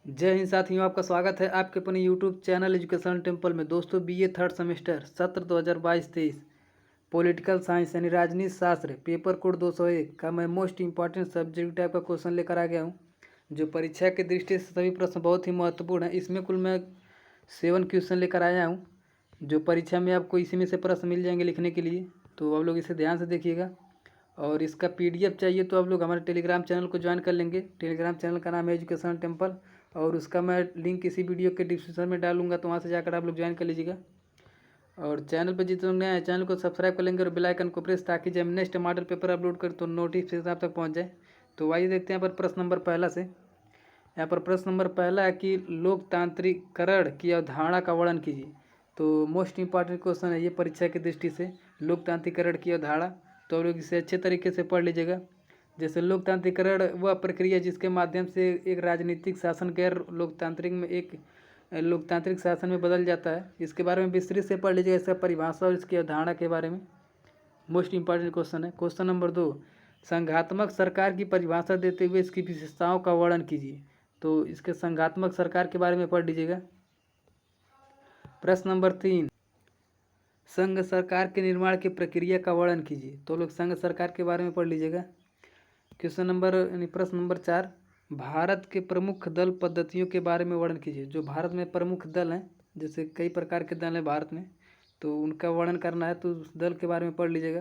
जय हिंद साथियों, आपका स्वागत है आपके अपने यूट्यूब चैनल एजुकेशन टेम्पल में। दोस्तों, बीए थर्ड सेमेस्टर सत्र 2022-23 पॉलिटिकल साइंस यानी राजनीति शास्त्र पेपर कोड 201 का मैं मोस्ट इंपॉर्टेंट सब्जेक्ट टाइप का क्वेश्चन लेकर आ गया हूँ, जो परीक्षा की दृष्टि से सभी प्रश्न बहुत ही महत्वपूर्ण है। इसमें कुल मैं 7 क्वेश्चन लेकर आया हूँ, जो परीक्षा में आपको इसी में से प्रश्न मिल जाएंगे लिखने के लिए। तो आप लोग इसे ध्यान से देखिएगा। और इसका पीडीएफ चाहिए तो आप लोग हमारे टेलीग्राम चैनल को ज्वाइन कर लेंगे। टेलीग्राम चैनल का नाम है एजुकेशन टेम्पल, और उसका मैं लिंक इसी वीडियो के डिस्क्रिप्शन में डालूंगा, तो वहाँ से जाकर आप लोग ज्वाइन कर लीजिएगा। और चैनल पर जितने लोग नए हैं चैनल को सब्सक्राइब कर लेंगे और बेल आइकन को प्रेस, ताकि जब नेक्स्ट मॉडल पेपर अपलोड करें तो नोटिफिकेशन आप तक पहुँच जाए। तो आइए देखते हैं यहाँ पर प्रश्न नंबर पहला से। यहाँ पर प्रश्न नंबर पहला है कि लोकतांत्रिकरण की अवधारणा का वर्णन कीजिए। तो मोस्ट इंपॉर्टेंट क्वेश्चन है ये परीक्षा की दृष्टि से, लोकतांत्रिकरण की अवधारणा। तो आप लोग इसे अच्छे तरीके से पढ़ लीजिएगा। जैसे लोकतांत्रिकरण वह प्रक्रिया जिसके माध्यम से एक राजनीतिक शासन गैर लोकतांत्रिक में एक लोकतांत्रिक शासन में बदल जाता है। इसके बारे में विस्तृत से पढ़ लीजिएगा, इसका परिभाषा और इसकी अवधारणा के बारे में। मोस्ट इंपॉर्टेंट क्वेश्चन है। क्वेश्चन नंबर 2, संघात्मक सरकार की परिभाषा देते हुए इसकी विशेषताओं का वर्णन कीजिए। तो इसके संघात्मक सरकार के बारे में पढ़ लीजिएगा। प्रश्न नंबर 3, संघ सरकार के निर्माण की प्रक्रिया का वर्णन कीजिए। तो लोग संघ सरकार के बारे में पढ़ लीजिएगा। क्वेश्चन नंबर यानी प्रश्न नंबर 4, भारत के प्रमुख दल पद्धतियों के बारे में वर्णन कीजिए। जो भारत में प्रमुख दल हैं, जैसे कई प्रकार के दल हैं भारत में, तो उनका वर्णन करना है, तो उस दल के बारे में पढ़ लीजिएगा।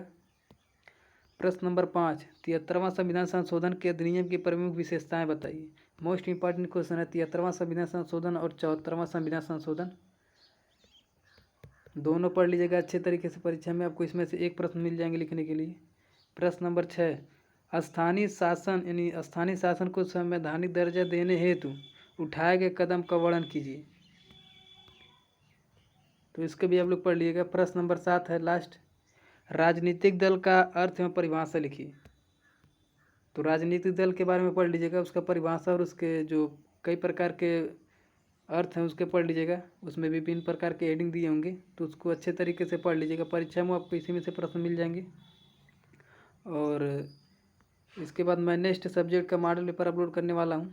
प्रश्न नंबर 5, 73वां संविधान संशोधन के अधिनियम की प्रमुख विशेषताएं बताइए। मोस्ट इंपॉर्टेंट क्वेश्चन है 73वां संविधान संशोधन और 74वां संविधान संशोधन, दोनों पढ़ लीजिएगा अच्छे तरीके से। परीक्षा में आपको इसमें से एक प्रश्न मिल जाएंगे लिखने के लिए। प्रश्न नंबर 6, स्थानीय शासन यानी स्थानीय शासन को संवैधानिक दर्जा देने हेतु उठाए गए कदम का वर्णन कीजिए। तो इसको भी आप लोग पढ़ लीजिएगा। प्रश्न नंबर 7 है लास्ट, राजनीतिक दल का अर्थ एवं परिभाषा लिखिए। तो राजनीतिक दल के बारे में पढ़ लीजिएगा, उसका परिभाषा और उसके जो कई प्रकार के अर्थ हैं उसके पढ़ लीजिएगा। उसमें विभिन्न प्रकार के हेडिंग दिए होंगे, तो उसको अच्छे तरीके से पढ़ लीजिएगा। परीक्षा में आपको इसी में से प्रश्न मिल जाएंगे। और इसके बाद मैं नेक्स्ट सब्जेक्ट का मॉडल पेपर अपलोड करने वाला हूँ।